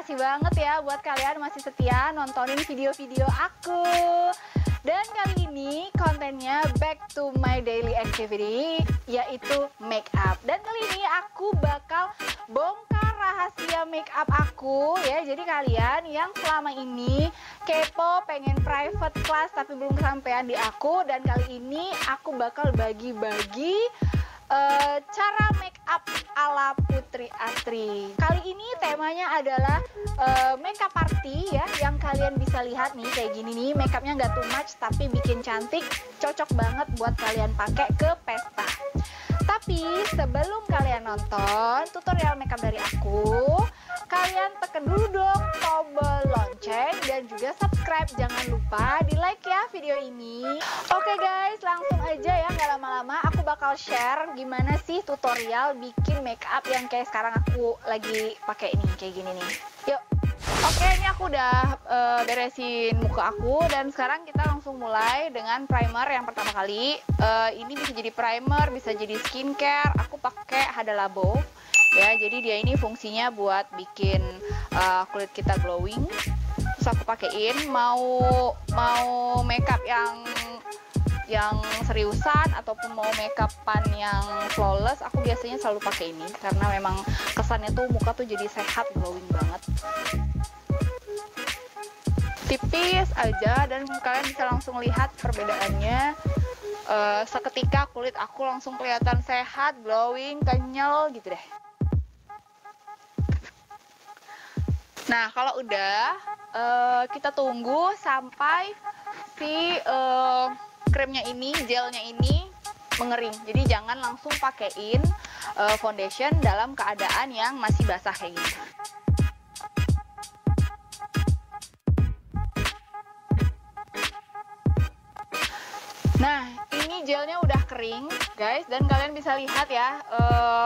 makasih banget ya buat kalian masih setia nontonin video-video aku. Dan kali ini kontennya back to my daily activity, yaitu make up. Dan kali ini aku bakal bongkar rahasia make up aku ya. Jadi kalian yang selama ini kepo pengen private class tapi belum kesampaian di aku, dan kali ini aku bakal bagi-bagi cara make up ala Putri Astri. Kali ini temanya adalah makeup party ya, yang kalian bisa lihat nih kayak gini nih, makeupnya nggak too much tapi bikin cantik, cocok banget buat kalian pakai ke pesta. Tapi sebelum kalian nonton tutorial makeup dari aku, kalian tekan dulu dong tombol lonceng dan juga subscribe. Jangan lupa di like ya video ini. Oke guys, langsung aja ya, nggak lama-lama aku bakal share gimana sih tutorial bikin makeup yang kayak sekarang aku lagi pakai ini, kayak gini nih. Yuk. Oke, ini aku udah beresin muka aku, dan sekarang kita langsung mulai dengan primer yang pertama kali. Ini bisa jadi primer, bisa jadi skincare. Aku pakai Hada Labo ya, jadi dia ini fungsinya buat bikin kulit kita glowing. Terus aku pakein mau makeup yang seriusan ataupun mau makeupan yang flawless, aku biasanya selalu pakai ini karena memang kesannya tuh muka tuh jadi sehat, glowing banget. Tipis aja dan kalian bisa langsung lihat perbedaannya. Seketika kulit aku langsung kelihatan sehat, glowing, kenyal gitu deh. Nah kalau udah, kita tunggu sampai si krimnya ini, gelnya ini mengering. Jadi jangan langsung pakein foundation dalam keadaan yang masih basah kayak gini. Nah, ini gelnya udah kering, guys, dan kalian bisa lihat ya,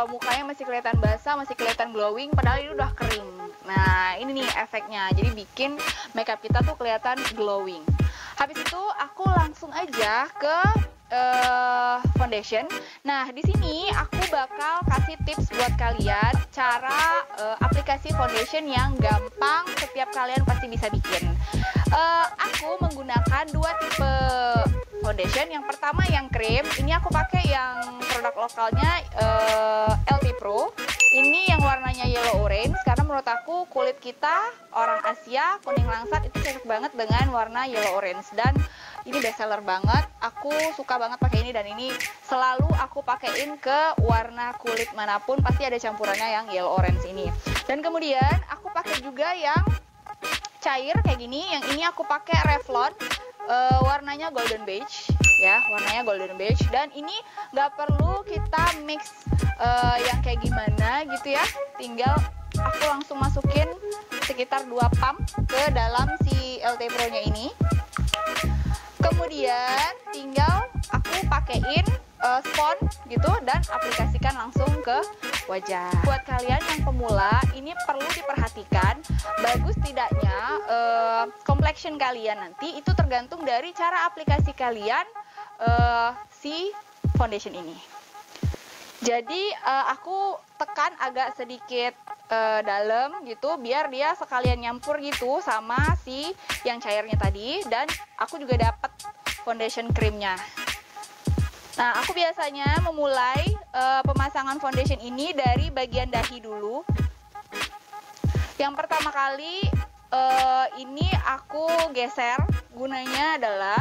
mukanya masih kelihatan basah, masih kelihatan glowing, padahal ini udah kering. Nah, ini nih efeknya, jadi bikin makeup kita tuh kelihatan glowing. Habis itu aku langsung aja ke foundation. Nah, di sini aku bakal kasih tips buat kalian cara aplikasi foundation yang gampang, setiap kalian pasti bisa bikin. Aku menggunakan dua tipe foundation. Yang pertama yang krim, ini aku pakai yang produk lokalnya LT Pro. Ini yang warnanya yellow orange karena menurut aku kulit kita orang Asia kuning langsat itu cocok banget dengan warna yellow orange, dan ini best seller banget. Aku suka banget pakai ini, dan ini selalu aku pakein ke warna kulit manapun, pasti ada campurannya yang yellow orange ini. Dan kemudian aku pakai juga yang cair kayak gini. Yang ini aku pakai Revlon, warnanya golden beige ya, warnanya golden beige, dan ini nggak perlu kita mix yang kayak gimana gitu ya, tinggal aku langsung masukin sekitar 2 pump ke dalam si LT Pro nya ini. Kemudian tinggal aku pakein spons gitu dan aplikasikan langsung ke wajah. Buat kalian yang pemula, ini perlu diperhatikan bagus tidaknya complexion kalian nanti itu tergantung dari cara aplikasi kalian si foundation ini. Jadi aku tekan agak sedikit dalam gitu biar dia sekalian nyampur gitu sama si yang cairnya tadi, dan aku juga dapat foundation krimnya. Nah, aku biasanya memulai pemasangan foundation ini dari bagian dahi dulu. Yang pertama kali ini aku geser, gunanya adalah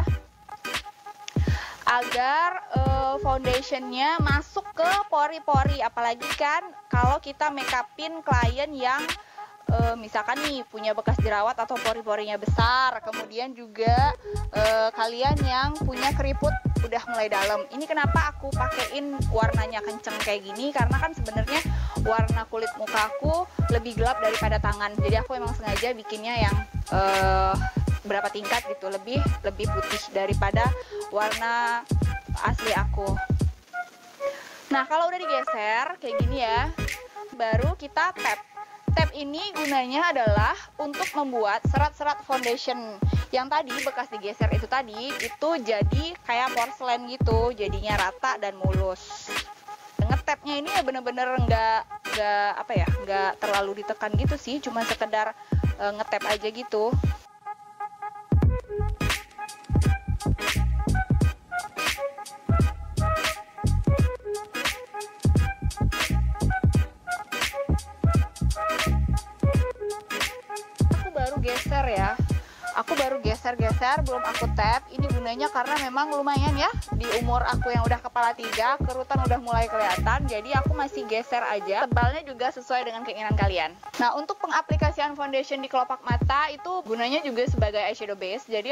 agar foundationnya masuk ke pori-pori, apalagi kan kalau kita make upin klien yang misalkan nih punya bekas jerawat atau pori-porinya besar, kemudian juga kalian yang punya keriput udah mulai dalam. Ini kenapa aku pakein warnanya kenceng kayak gini, karena kan sebenarnya warna kulit muka aku lebih gelap daripada tangan, jadi aku emang sengaja bikinnya yang berapa tingkat gitu, lebih putih daripada warna asli aku. Nah, kalau udah digeser kayak gini ya, baru kita tap. Tap ini gunanya adalah untuk membuat serat-serat foundation yang tadi bekas digeser itu jadi kayak porselen gitu, jadinya rata dan mulus. Banget ngetapnya ini ya bener-bener nggak terlalu ditekan gitu sih, cuma sekedar ngetap aja gitu. Aku baru geser, belum aku tap. Ini gunanya karena memang lumayan ya, di umur aku yang udah kepala 3, kerutan udah mulai kelihatan. Jadi aku masih geser aja. Tebalnya juga sesuai dengan keinginan kalian. Nah, untuk pengaplikasian foundation di kelopak mata itu gunanya juga sebagai eyeshadow base. Jadi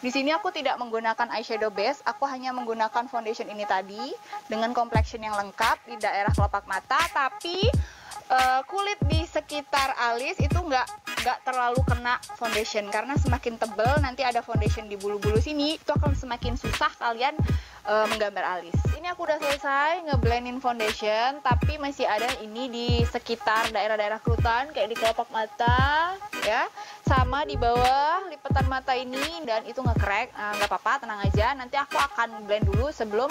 di sini aku tidak menggunakan eyeshadow base, aku hanya menggunakan foundation ini tadi dengan complexion yang lengkap di daerah kelopak mata, tapi kulit di sekitar alis itu nggak terlalu kena foundation, karena semakin tebal nanti ada foundation di bulu-bulu sini, itu akan semakin susah kalian menggambar alis. Ini aku udah selesai ngeblendin foundation, tapi masih ada ini di sekitar daerah-daerah kerutan kayak di kelopak mata ya, sama di bawah lipatan mata ini, dan itu nge-crack. Nggak apa-apa, tenang aja, nanti aku akan blend dulu sebelum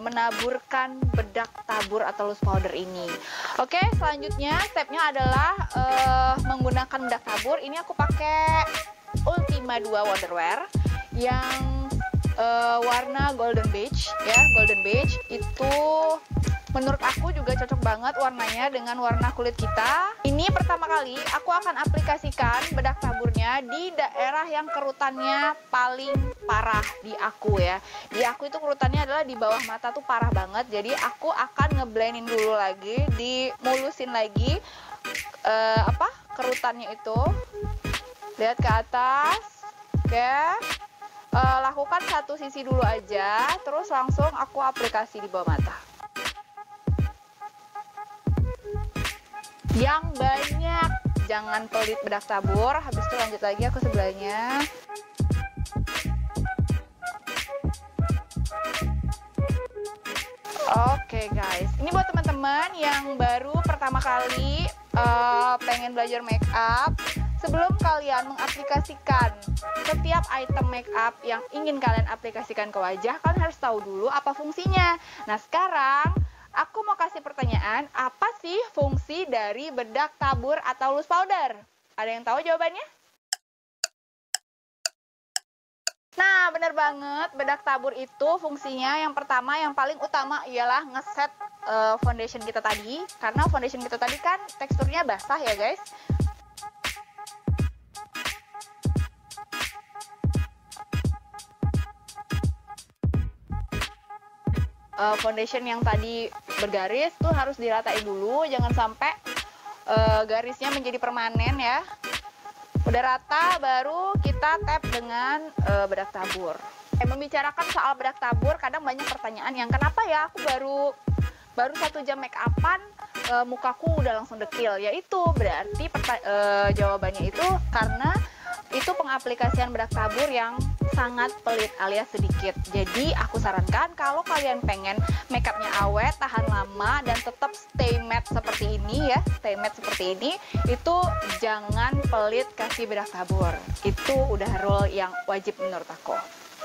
menaburkan bedak tabur atau loose powder ini. Oke, selanjutnya stepnya adalah menggunakan bedak tabur. Ini aku pakai Ultima 2 Wonderwear yang warna golden beige ya. Golden beige itu menurut aku juga cocok banget warnanya dengan warna kulit kita. Ini pertama kali aku akan aplikasikan bedak taburnya di daerah yang kerutannya paling parah di aku ya. Di aku itu kerutannya adalah di bawah mata tuh parah banget. Jadi aku akan ngeblendin dulu lagi, dimulusin lagi kerutannya itu. Lihat ke atas. Oke. Lakukan satu sisi dulu aja, terus langsung aku aplikasi di bawah mata. Yang banyak, jangan pelit bedak tabur. Habis itu lanjut lagi aku sebelahnya. Oke guys, ini buat teman-teman yang baru pertama kali pengen belajar make up. Sebelum kalian mengaplikasikan setiap item make up yang ingin kalian aplikasikan ke wajah, kalian harus tahu dulu apa fungsinya. Nah, sekarang aku mau kasih pertanyaan, apa sih fungsi dari bedak tabur atau loose powder? Ada yang tahu jawabannya? Nah, bener banget, bedak tabur itu fungsinya yang pertama, yang paling utama ialah ngeset foundation kita tadi. Karena foundation kita tadi kan teksturnya basah ya guys. Foundation yang tadi bergaris tuh harus diratain dulu, jangan sampai garisnya menjadi permanen ya. Udah rata, baru kita tap dengan bedak tabur. Membicarakan soal bedak tabur, kadang banyak pertanyaan yang kenapa ya aku baru 1 jam make upan mukaku udah langsung dekil. Yaitu berarti jawabannya itu karena itu pengaplikasian bedak tabur yang sangat pelit alias sedikit. Jadi aku sarankan kalau kalian pengen makeupnya awet, tahan lama, dan tetap stay matte seperti ini ya, stay matte seperti ini, itu jangan pelit kasih bedak tabur. Itu udah rule yang wajib menurut aku.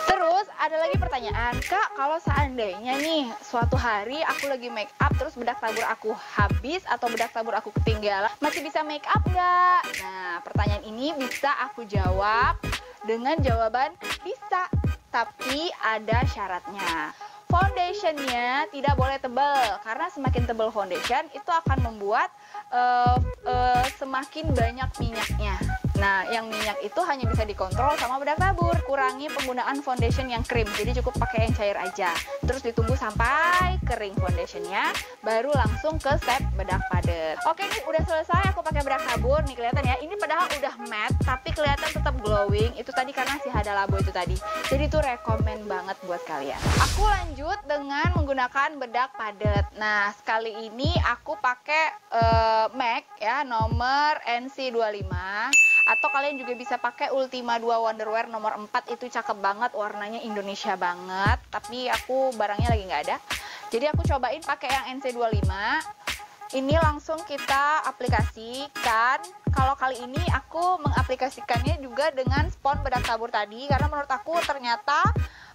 Terus ada lagi pertanyaan, Kak, kalau seandainya nih suatu hari aku lagi make up terus bedak tabur aku habis atau bedak tabur aku ketinggalan, masih bisa make up nggak? Nah, pertanyaan ini bisa aku jawab dengan jawaban bisa, tapi ada syaratnya. Foundationnya tidak boleh tebal, karena semakin tebal foundation itu akan membuat semakin banyak minyaknya. Nah, yang minyak itu hanya bisa dikontrol sama bedak tabur. Kurangi penggunaan foundation yang krim, jadi cukup pakai yang cair aja. Terus ditunggu sampai kering foundationnya, baru langsung ke step bedak padat. Oke, ini udah selesai aku pakai bedak tabur. Nih kelihatan ya, ini padahal udah matte, tapi kelihatan tetap glowing. Itu tadi karena si Hada Labo itu tadi. Jadi itu rekomen banget buat kalian. Aku lanjut dengan menggunakan bedak padat. Nah, sekali ini aku pakai MAC ya, nomor NC25. Atau kalian juga bisa pakai Ultima 2 Wonderwear nomor 4, itu cakep banget, warnanya Indonesia banget. Tapi aku barangnya lagi nggak ada. Jadi aku cobain pakai yang NC25. Ini langsung kita aplikasikan. Kalau kali ini aku mengaplikasikannya juga dengan spons bedak tabur tadi, karena menurut aku ternyata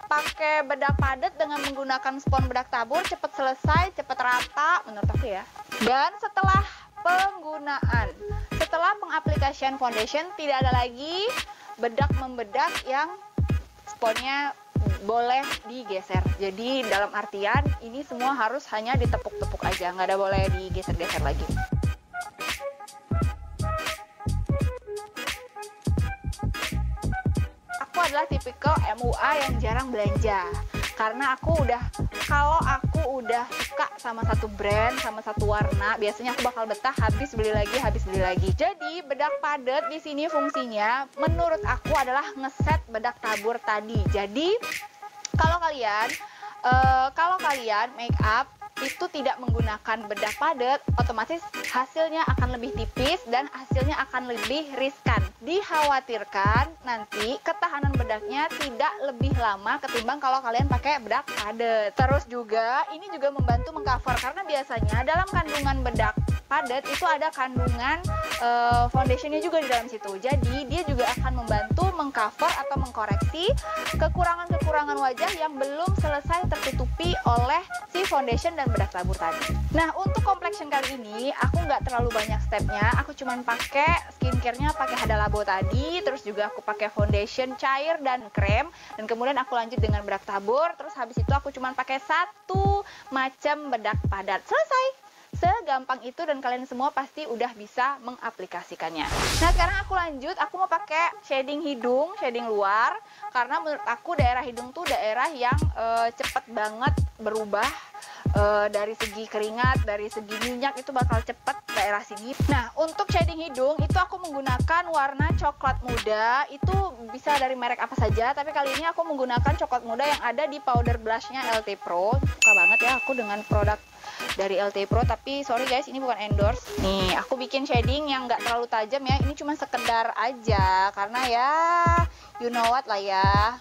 pakai bedak padat dengan menggunakan spons bedak tabur cepet selesai, cepet rata menurut aku ya. Dan setelah penggunaan, setelah pengaplikasian foundation, tidak ada lagi bedak membedak yang sponsnya boleh digeser. Jadi dalam artian ini semua harus hanya ditepuk-tepuk aja, nggak ada boleh digeser-geser lagi. Aku adalah tipikal MUA yang jarang belanja, karena kalau aku udah suka sama satu brand, sama satu warna, biasanya aku bakal betah habis beli lagi. Jadi bedak padat di sini fungsinya menurut aku adalah ngeset bedak tabur tadi. Jadi kalau kalian make up itu tidak menggunakan bedak padat, otomatis hasilnya akan lebih tipis dan hasilnya akan lebih riskan. Dikhawatirkan nanti ketahanan bedaknya tidak lebih lama ketimbang kalau kalian pakai bedak padat. Terus juga ini juga membantu mengcover, karena biasanya dalam kandungan bedak padat itu ada kandungan foundationnya juga di dalam situ. Jadi dia juga akan membantu mengcover atau mengkoreksi kekurangan-kekurangan wajah yang belum selesai tertutupi oleh si foundation dan bedak tabur tadi. Nah, untuk complexion kali ini aku nggak terlalu banyak stepnya. Aku cuman pakai skincare-nya pakai Hada Labo tadi, terus juga aku pakai foundation cair dan krem, dan kemudian aku lanjut dengan bedak tabur. Terus habis itu aku cuman pakai satu macam bedak padat. Selesai. Segampang itu dan kalian semua pasti udah bisa mengaplikasikannya. Nah, sekarang aku lanjut, aku mau pakai shading hidung, shading luar, karena menurut aku daerah hidung tuh daerah yang cepet banget berubah. Dari segi keringat, dari segi minyak itu bakal cepet daerah sini. Nah, untuk shading hidung itu aku menggunakan warna coklat muda. Itu bisa dari merek apa saja, tapi kali ini aku menggunakan coklat muda yang ada di powder blushnya LT Pro. Suka banget ya aku dengan produk dari LT Pro, tapi sorry guys, ini bukan endorse. Nih, aku bikin shading yang nggak terlalu tajam ya. Ini cuma sekedar aja, karena ya you know what lah ya.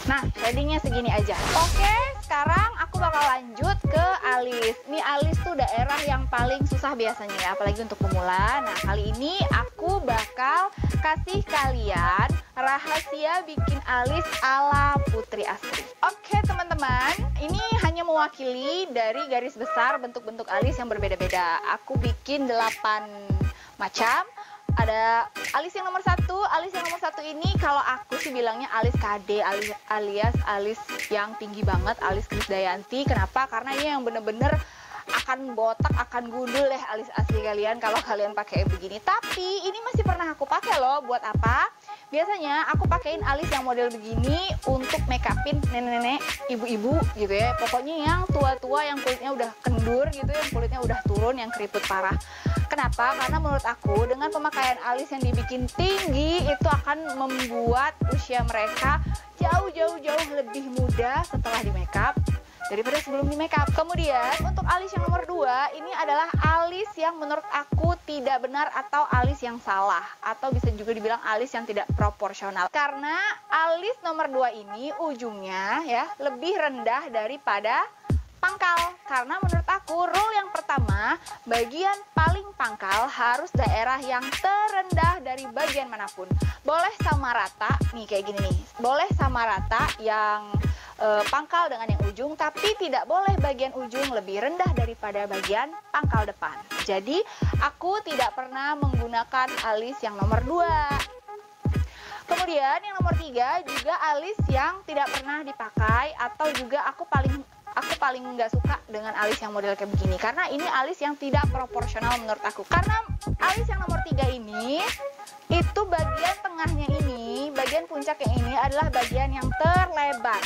Nah, shadingnya segini aja. Oke, sekarang aku bakal lanjut ke alis. Nih, alis tuh daerah yang paling susah biasanya ya, apalagi untuk pemula. Nah, kali ini aku bakal kasih kalian rahasia bikin alis ala Putri Astri. Oke teman-teman, ini hanya mewakili dari garis besar bentuk-bentuk alis yang berbeda-beda. Aku bikin 8 macam. Ada alis yang nomor 1. Alis yang nomor 1 ini kalau aku sih bilangnya alis KD, alias alis yang tinggi banget, alis Krisdayanti. Kenapa? Karena ini yang bener-bener akan botak, akan gundul deh alis asli kalian kalau kalian pakai begini. Tapi ini masih pernah aku pakai loh. Buat apa? Biasanya aku pakein alis yang model begini untuk make upin nenek-nenek, ibu-ibu gitu ya. Pokoknya yang tua-tua, yang kulitnya udah kendur gitu, yang kulitnya udah turun, yang keriput parah. Kenapa? Karena menurut aku dengan pemakaian alis yang dibikin tinggi itu akan membuat usia mereka jauh-jauh lebih muda setelah di make up daripada sebelum di make up. Kemudian untuk alis yang nomor 2 ini adalah alis yang menurut aku tidak benar atau alis yang salah, atau bisa juga dibilang alis yang tidak proporsional. Karena alis nomor 2 ini ujungnya ya lebih rendah daripada pangkal. Karena menurut aku rule yang pertama, bagian paling pangkal harus daerah yang terendah dari bagian manapun. Boleh sama rata, nih kayak gini nih. Boleh sama rata yang pangkal dengan yang ujung, tapi tidak boleh bagian ujung lebih rendah daripada bagian pangkal depan. Jadi aku tidak pernah menggunakan alis yang nomor 2. Kemudian yang nomor 3 juga alis yang tidak pernah dipakai, atau juga aku paling nggak suka dengan alis yang model kayak begini, karena ini alis yang tidak proporsional menurut aku. Karena alis yang nomor 3 ini itu bagian tengahnya ini, bagian puncak yang ini adalah bagian yang terlebar,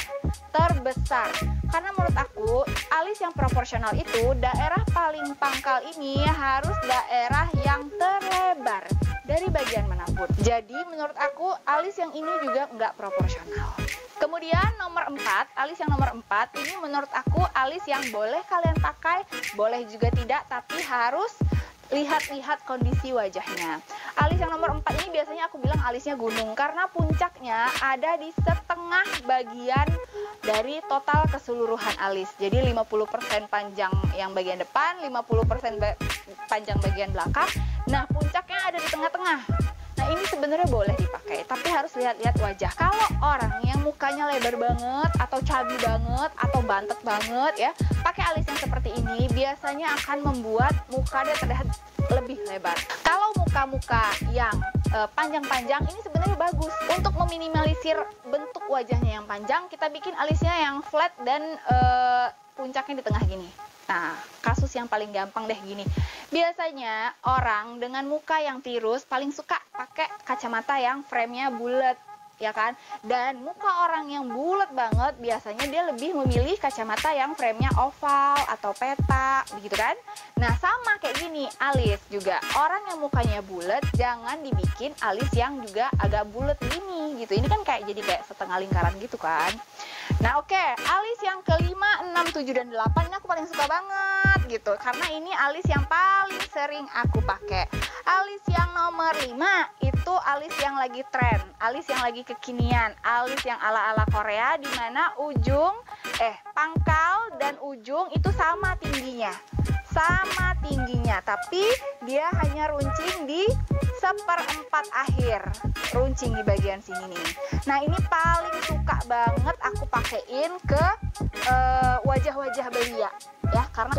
terbesar. Karena menurut aku alis yang proporsional itu daerah paling pangkal ini harus daerah yang terlebar dari bagian manapun. Jadi menurut aku alis yang ini juga nggak proporsional. Kemudian nomor 4, alis yang nomor 4 ini menurut aku alis yang boleh kalian pakai, boleh juga tidak, tapi harus lihat-lihat kondisi wajahnya. Alis yang nomor 4 ini biasanya aku bilang alisnya gunung, karena puncaknya ada di setengah bagian dari total keseluruhan alis. Jadi 50% panjang yang bagian depan, 50% panjang bagian belakang. Nah, puncaknya ada di tengah-tengah. Nah, ini sebenarnya sebenarnya boleh dipakai, tapi harus lihat-lihat wajah. Kalau orang yang mukanya lebar banget atau cabi banget atau bantet banget ya, pakai alis yang seperti ini biasanya akan membuat muka dia terlihat lebih lebar. Kalau muka-muka yang panjang-panjang ini sebenarnya bagus untuk meminimalisir bentuk wajahnya yang panjang. Kita bikin alisnya yang flat dan puncaknya di tengah gini. Nah, kasus yang paling gampang deh gini. Biasanya orang dengan muka yang tirus paling suka pakai kacamata yang frame-nya bulat, ya kan? Dan muka orang yang bulat banget biasanya dia lebih memilih kacamata yang frame-nya oval atau peta, begitu kan? Nah, sama kayak gini, alis juga. Orang yang mukanya bulat jangan dibikin alis yang juga agak bulat gini gitu. Ini kan jadi kayak setengah lingkaran gitu kan. Nah, oke, alis yang ke-5, 6, 7, dan 8 ini aku paling suka banget gitu. Karena ini alis yang paling sering aku pakai. Alis yang nomor 5 itu alis yang lagi tren, alis yang lagi kekinian, alis yang ala-ala Korea di mana ujung, pangkal dan ujung itu sama tingginya. Sama tingginya, tapi dia hanya runcing di 1/4 akhir, runcing di bagian sini nih. Nah, ini paling suka banget aku pakein ke wajah-wajah belia ya, karena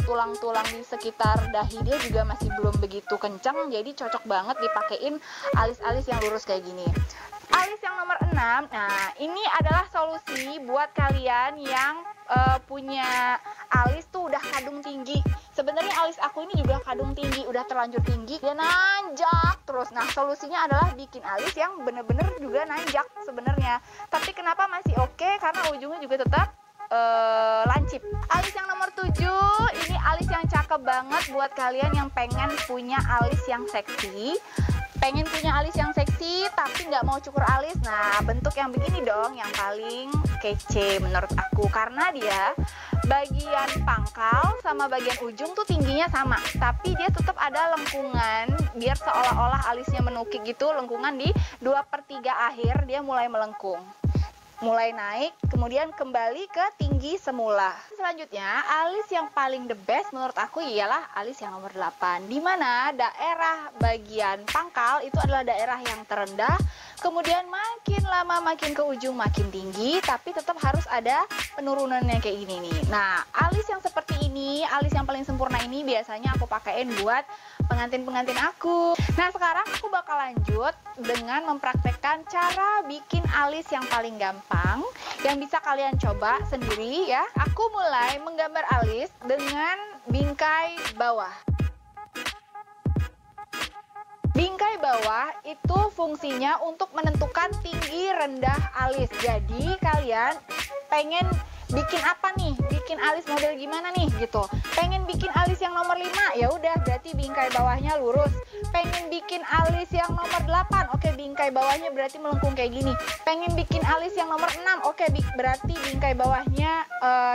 tulang-tulang di sekitar dahi dia juga masih belum begitu kencang, jadi cocok banget dipakein alis-alis yang lurus kayak gini. Alis yang nomor 6, nah ini adalah solusi buat kalian yang punya alis tuh udah kadung tinggi. Sebenarnya alis aku ini juga kadung tinggi, udah terlanjur tinggi, dia nanjak terus. Nah, solusinya adalah bikin alis yang bener-bener juga nanjak sebenarnya. Tapi kenapa masih oke? Karena ujungnya juga tetap lancip. Alis yang nomor 7, ini alis yang cakep banget buat kalian yang pengen punya alis yang seksi. Pengen punya alis yang seksi tapi nggak mau cukur alis. Nah, bentuk yang begini dong yang paling kece menurut aku, karena dia bagian pangkal sama bagian ujung tuh tingginya sama, tapi dia tetap ada lengkungan biar seolah-olah alisnya menukik gitu. Lengkungan di 2/3 akhir dia mulai melengkung, mulai naik, kemudian kembali ke tinggi semula. Selanjutnya, alis yang paling the best menurut aku ialah alis yang nomor 8, di mana daerah bagian pangkal itu adalah daerah yang terendah, kemudian makin lama makin ke ujung makin tinggi, tapi tetap harus ada penurunannya kayak gini nih. Nah, alis yang seperti ini, alis yang paling sempurna ini biasanya aku pakein buat pengantin-pengantin aku. Nah, sekarang aku bakal lanjut dengan mempraktekkan cara bikin alis yang paling gampang yang bisa kalian coba sendiri ya. Aku mulai menggambar alis dengan bingkai bawah. Bingkai bawah itu fungsinya untuk menentukan tinggi rendah alis. Jadi kalian pengen bikin apa nih? Bikin alis model gimana nih gitu. Pengen bikin alis yang nomor 5, ya udah berarti bingkai bawahnya lurus. Pengen bikin alis yang nomor 8, oke, bingkai bawahnya berarti melengkung kayak gini. Pengen bikin alis yang nomor 6, oke, berarti bingkai bawahnya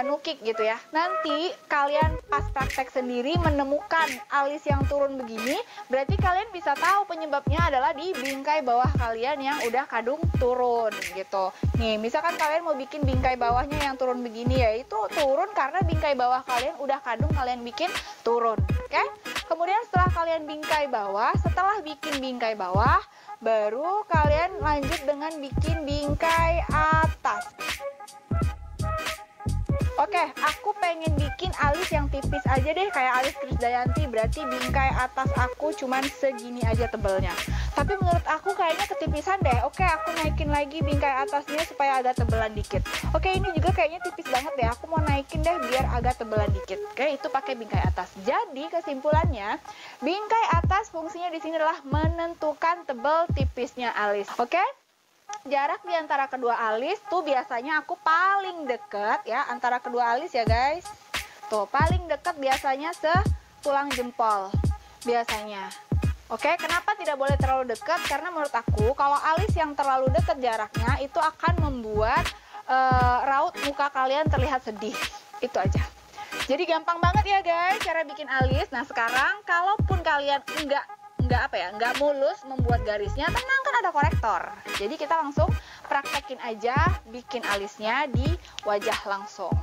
nukik gitu ya. Nanti kalian pas praktek sendiri menemukan alis yang turun begini, berarti kalian bisa tahu penyebabnya adalah di bingkai bawah kalian yang udah kadung turun gitu. Nih, misalkan kalian mau bikin bingkai bawahnya yang turun begini, ya itu turun karena bingkai bawah kalian udah kadung, kalian bikin turun, oke? Kemudian setelah kalian bikin bingkai bawah, baru kalian lanjut dengan bikin bingkai atas. Oke, aku pengen bikin alis yang tipis aja deh, kayak alis Krisdayanti, berarti bingkai atas aku cuman segini aja tebelnya. Tapi menurut aku kayaknya ketipisan deh. Oke, aku naikin lagi bingkai atasnya supaya agak tebelan dikit. Oke, ini juga kayaknya tipis banget deh. Aku mau naikin deh biar agak tebelan dikit. Oke, itu pakai bingkai atas. Jadi kesimpulannya, bingkai atas fungsinya di sini adalah menentukan tebel tipisnya alis. Oke? Jarak di antara kedua alis tuh biasanya aku paling deket ya, antara kedua alis ya guys. Tuh, paling deket biasanya setulang jempol biasanya. Oke, kenapa tidak boleh terlalu dekat? Karena menurut aku kalau alis yang terlalu dekat jaraknya itu akan membuat raut muka kalian terlihat sedih. Itu aja. Jadi gampang banget ya guys cara bikin alis. Nah, sekarang kalaupun kalian nggak mulus membuat garisnya, tenang, kan ada korektor. Jadi kita langsung praktekin aja bikin alisnya di wajah langsung.